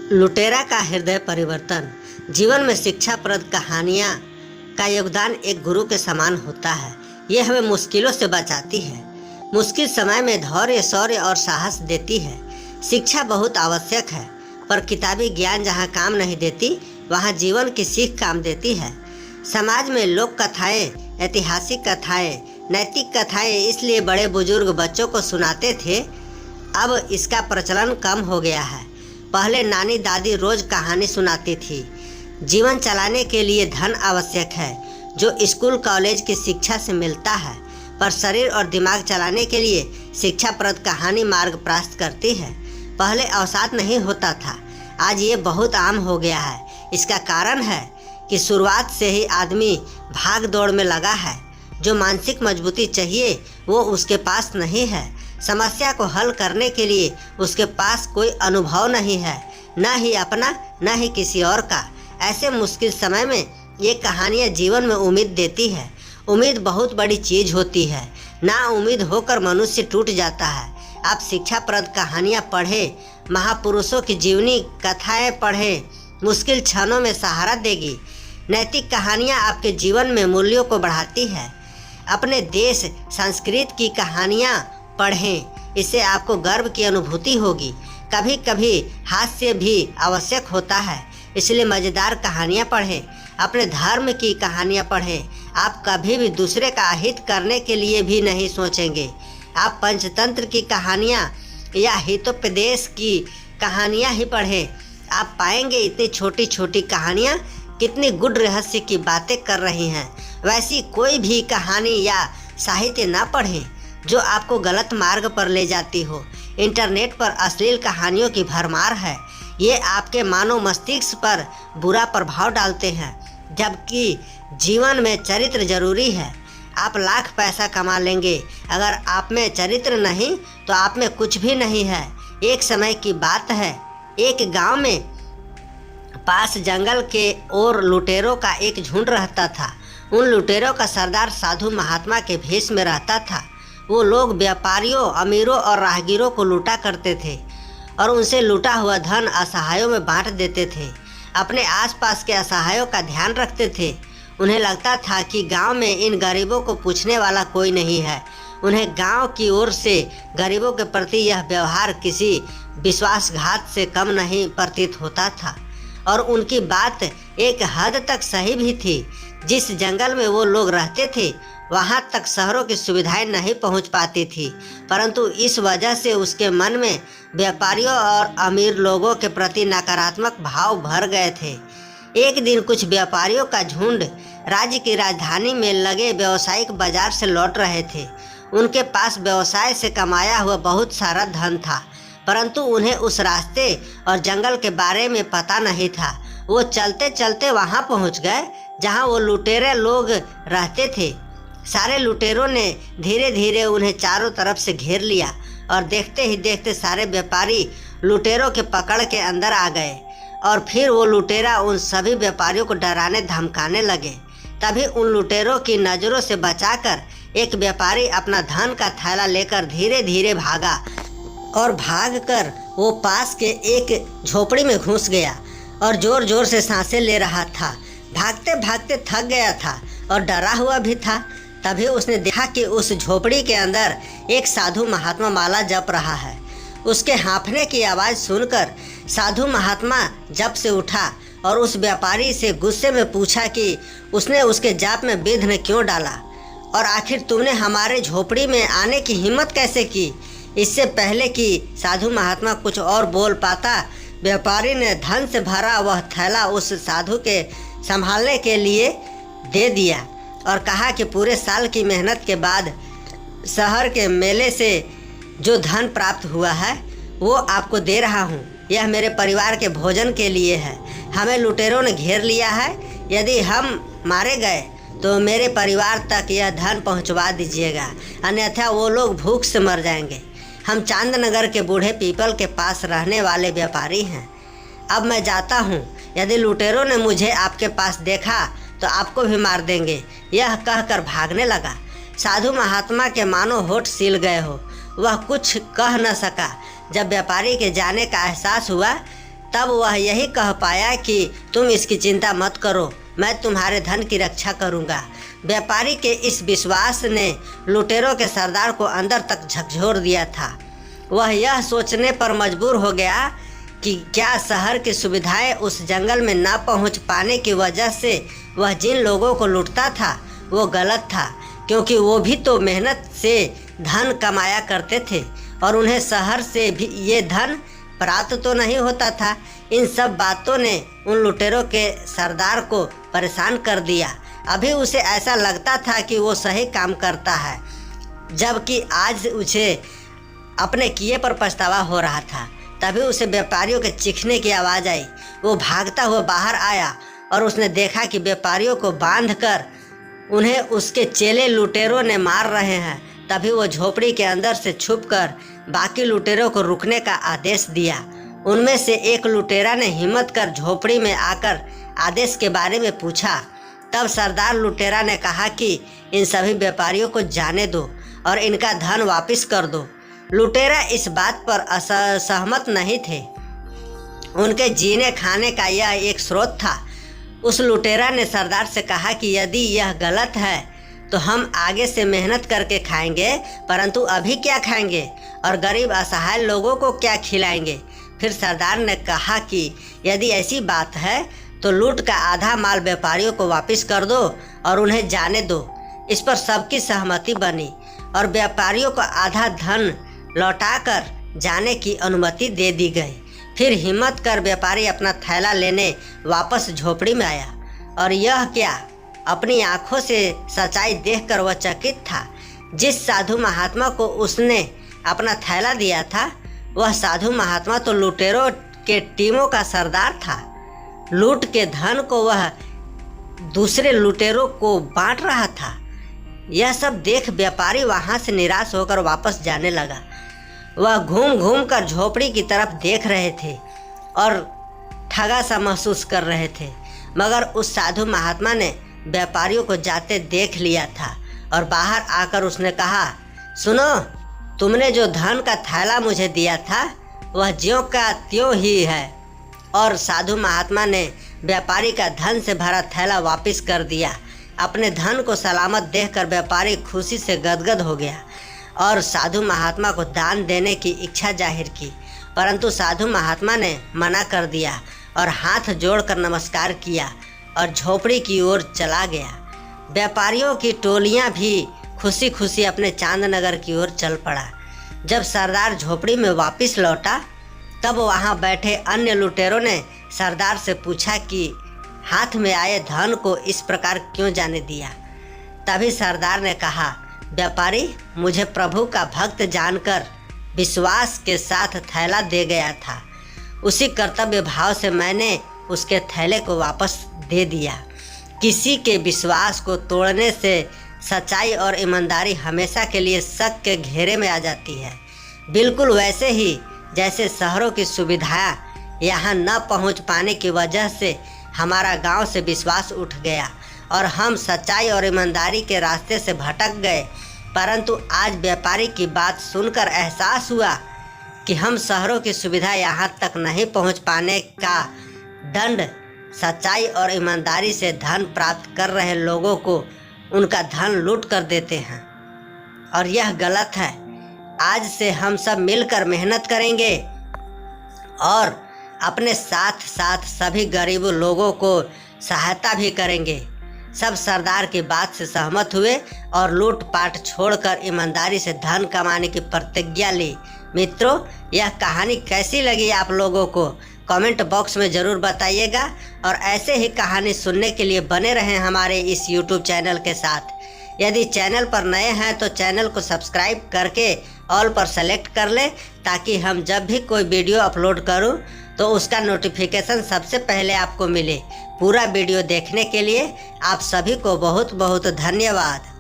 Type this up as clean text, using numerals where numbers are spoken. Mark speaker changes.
Speaker 1: लुटेरा का हृदय परिवर्तन। जीवन में शिक्षाप्रद कहानियाँ का योगदान एक गुरु के समान होता है। ये हमें मुश्किलों से बचाती है, मुश्किल समय में धैर्य, शौर्य और साहस देती है। शिक्षा बहुत आवश्यक है, पर किताबी ज्ञान जहाँ काम नहीं देती, वहाँ जीवन की सीख काम देती है। समाज में लोक कथाएँ, ऐतिहासिक कथाएँ, नैतिक कथाएँ इसलिए बड़े बुजुर्ग बच्चों को सुनाते थे। अब इसका प्रचलन कम हो गया है। पहले नानी दादी रोज कहानी सुनाती थी। जीवन चलाने के लिए धन आवश्यक है, जो स्कूल कॉलेज की शिक्षा से मिलता है, पर शरीर और दिमाग चलाने के लिए शिक्षाप्रद कहानी मार्ग प्रशस्त करती है। पहले अवसाद नहीं होता था, आज ये बहुत आम हो गया है। इसका कारण है कि शुरुआत से ही आदमी भाग दौड़ में लगा है। जो मानसिक मजबूती चाहिए वो उसके पास नहीं है। समस्या को हल करने के लिए उसके पास कोई अनुभव नहीं है, न ही अपना न ही किसी और का। ऐसे मुश्किल समय में ये कहानियाँ जीवन में उम्मीद देती है। उम्मीद बहुत बड़ी चीज़ होती है। ना उम्मीद होकर मनुष्य टूट जाता है। आप शिक्षाप्रद कहानियाँ पढ़ें, महापुरुषों की जीवनी कथाएँ पढ़ें, मुश्किल क्षणों में सहारा देगी। नैतिक कहानियाँ आपके जीवन में मूल्यों को बढ़ाती है। अपने देश संस्कृति की कहानियाँ पढ़ें, इससे आपको गर्व की अनुभूति होगी। कभी कभी हास्य भी आवश्यक होता है, इसलिए मज़ेदार कहानियाँ पढ़ें। अपने धर्म की कहानियाँ पढ़ें। आप कभी भी दूसरे का हित करने के लिए भी नहीं सोचेंगे। आप पंचतंत्र की कहानियाँ या हितोपदेश की कहानियाँ ही पढ़ें। आप पाएंगे इतनी छोटी छोटी कहानियाँ कितनी गूढ़ रहस्य की बातें कर रही हैं। वैसी कोई भी कहानी या साहित्य ना पढ़ें जो आपको गलत मार्ग पर ले जाती हो। इंटरनेट पर अश्लील कहानियों की भरमार है। ये आपके मानव मस्तिष्क पर बुरा प्रभाव डालते हैं, जबकि जीवन में चरित्र जरूरी है। आप लाख पैसा कमा लेंगे, अगर आप में चरित्र नहीं तो आप में कुछ भी नहीं है। एक समय की बात है, एक गांव में पास जंगल के ओर लुटेरों का एक झुंड रहता था। उन लुटेरों का सरदार साधु महात्मा के भेष में रहता था। वो लोग व्यापारियों, अमीरों और राहगीरों को लूटा करते थे और उनसे लूटा हुआ धन असहायों में बांट देते थे। अपने आसपास के असहायों का ध्यान रखते थे। उन्हें लगता था कि गांव में इन गरीबों को पूछने वाला कोई नहीं है। उन्हें गांव की ओर से गरीबों के प्रति यह व्यवहार किसी विश्वासघात से कम नहीं प्रतीत होता था, और उनकी बात एक हद तक सही भी थी। जिस जंगल में वो लोग रहते थे, वहाँ तक शहरों की सुविधाएं नहीं पहुँच पाती थी, परंतु इस वजह से उसके मन में व्यापारियों और अमीर लोगों के प्रति नकारात्मक भाव भर गए थे। एक दिन कुछ व्यापारियों का झुंड राज्य की राजधानी में लगे व्यावसायिक बाजार से लौट रहे थे। उनके पास व्यवसाय से कमाया हुआ बहुत सारा धन था, परंतु उन्हें उस रास्ते और जंगल के बारे में पता नहीं था। वो चलते चलते वहाँ पहुँच गए जहाँ वो लुटेरे लोग रहते थे। सारे लुटेरों ने धीरे धीरे उन्हें चारों तरफ से घेर लिया और देखते ही देखते सारे व्यापारी लुटेरों के पकड़ के अंदर आ गए। और फिर वो लुटेरा उन सभी व्यापारियों को डराने धमकाने लगे। तभी उन लुटेरों की नज़रों से बचाकर एक व्यापारी अपना धन का थैला लेकर धीरे धीरे भागा और भागकर वो पास के एक झोपड़ी में घुस गया और जोर जोर से सांसें ले रहा था। भागते भागते थक गया था और डरा हुआ भी था। तभी उसने देखा कि उस झोपड़ी के अंदर एक साधु महात्मा माला जप रहा है। उसके हाँफने की आवाज़ सुनकर साधु महात्मा जप से उठा और उस व्यापारी से गुस्से में पूछा कि उसने उसके जाप में विघ्न क्यों डाला, और आखिर तुमने हमारे झोपड़ी में आने की हिम्मत कैसे की। इससे पहले कि साधु महात्मा कुछ और बोल पाता, व्यापारी ने धन से भरा वह थैला उस साधु के संभालने के लिए दे दिया और कहा कि पूरे साल की मेहनत के बाद शहर के मेले से जो धन प्राप्त हुआ है वो आपको दे रहा हूँ। यह मेरे परिवार के भोजन के लिए है। हमें लुटेरों ने घेर लिया है। यदि हम मारे गए तो मेरे परिवार तक यह धन पहुँचवा दीजिएगा, अन्यथा वो लोग भूख से मर जाएंगे। हम चांदनगर के बूढ़े पीपल के पास रहने वाले व्यापारी हैं। अब मैं जाता हूँ। यदि लुटेरों ने मुझे आपके पास देखा तो आपको भी मार देंगे। यह कहकर भागने लगा। साधु महात्मा के मानो होठ सील गए हो। वह कुछ कह न सका। जब व्यापारी के जाने का एहसास हुआ तब वह यही कह पाया कि तुम इसकी चिंता मत करो, मैं तुम्हारे धन की रक्षा करूंगा। व्यापारी के इस विश्वास ने लुटेरों के सरदार को अंदर तक झकझोर दिया था। वह यह सोचने पर मजबूर हो गया कि क्या शहर की सुविधाएं उस जंगल में न पहुंच पाने की वजह से वह जिन लोगों को लूटता था वो गलत था, क्योंकि वो भी तो मेहनत से धन कमाया करते थे और उन्हें शहर से भी ये धन प्राप्त तो नहीं होता था। इन सब बातों ने उन लुटेरों के सरदार को परेशान कर दिया। अभी उसे ऐसा लगता था कि वो सही काम करता है, जबकि आज उसे अपने किए पर पछतावा हो रहा था। तभी उसे व्यापारियों के चीखने की आवाज़ आई। वो भागता हुआ बाहर आया और उसने देखा कि व्यापारियों को बांधकर उन्हें उसके चेले लुटेरों ने मार रहे हैं। तभी वो झोपड़ी के अंदर से छुपकर बाकी लुटेरों को रुकने का आदेश दिया। उनमें से एक लुटेरा ने हिम्मत कर झोपड़ी में आकर आदेश के बारे में पूछा। तब सरदार लुटेरा ने कहा कि इन सभी व्यापारियों को जाने दो और इनका धन वापस कर दो। लुटेरा इस बात पर असहमत नहीं थे। उनके जीने खाने का यह एक स्रोत था। उस लुटेरा ने सरदार से कहा कि यदि यह गलत है तो हम आगे से मेहनत करके खाएंगे, परंतु अभी क्या खाएंगे और गरीब असहाय लोगों को क्या खिलाएंगे। फिर सरदार ने कहा कि यदि ऐसी बात है तो लूट का आधा माल व्यापारियों को वापस कर दो और उन्हें जाने दो। इस पर सबकी सहमति बनी और व्यापारियों को आधा धन लौटाकर जाने की अनुमति दे दी गई। फिर हिम्मत कर व्यापारी अपना थैला लेने वापस झोपड़ी में आया और यह क्या, अपनी आंखों से सच्चाई देखकर वह चकित था। जिस साधु महात्मा को उसने अपना थैला दिया था, वह साधु महात्मा तो लुटेरों के टीमों का सरदार था। लूट के धन को वह दूसरे लुटेरों को बांट रहा था। यह सब देख व्यापारी वहां से निराश होकर वापस जाने लगा। वह घूम घूम कर झोपड़ी की तरफ देख रहे थे और ठगा सा महसूस कर रहे थे, मगर उस साधु महात्मा ने व्यापारियों को जाते देख लिया था और बाहर आकर उसने कहा, सुनो, तुमने जो धन का थैला मुझे दिया था वह ज्यों का त्यों ही है। और साधु महात्मा ने व्यापारी का धन से भरा थैला वापस कर दिया। अपने धन को सलामत देखकर व्यापारी खुशी से गदगद हो गया और साधु महात्मा को दान देने की इच्छा जाहिर की, परंतु साधु महात्मा ने मना कर दिया और हाथ जोड़कर नमस्कार किया और झोपड़ी की ओर चला गया। व्यापारियों की टोलियां भी खुशी खुशी अपने चांदनगर की ओर चल पड़ा। जब सरदार झोपड़ी में वापस लौटा तब वहां बैठे अन्य लुटेरों ने सरदार से पूछा कि हाथ में आए धन को इस प्रकार क्यों जाने दिया। तभी सरदार ने कहा, व्यापारी मुझे प्रभु का भक्त जानकर विश्वास के साथ थैला दे गया था। उसी कर्तव्य भाव से मैंने उसके थैले को वापस दे दिया। किसी के विश्वास को तोड़ने से सच्चाई और ईमानदारी हमेशा के लिए शक के घेरे में आ जाती है। बिल्कुल वैसे ही जैसे शहरों की सुविधाएं यहाँ न पहुँच पाने की वजह से हमारा गांव से विश्वास उठ गया और हम सच्चाई और ईमानदारी के रास्ते से भटक गए। परंतु आज व्यापारी की बात सुनकर एहसास हुआ कि हम शहरों की सुविधा यहाँ तक नहीं पहुँच पाने का दंड सच्चाई और ईमानदारी से धन प्राप्त कर रहे लोगों को उनका धन लूट कर देते हैं और यह गलत है। आज से हम सब मिलकर मेहनत करेंगे और अपने साथ साथ सभी गरीब लोगों को सहायता भी करेंगे। सब सरदार की बात से सहमत हुए और लूटपाट छोड़कर ईमानदारी से धन कमाने की प्रतिज्ञा ली। मित्रों, यह कहानी कैसी लगी आप लोगों को कमेंट बॉक्स में ज़रूर बताइएगा और ऐसे ही कहानी सुनने के लिए बने रहें हमारे इस YouTube चैनल के साथ। यदि चैनल पर नए हैं तो चैनल को सब्सक्राइब करके ऑल पर सेलेक्ट कर लें ताकि हम जब भी कोई वीडियो अपलोड करूं तो उसका नोटिफिकेशन सबसे पहले आपको मिले। पूरा वीडियो देखने के लिए आप सभी को बहुत बहुत धन्यवाद।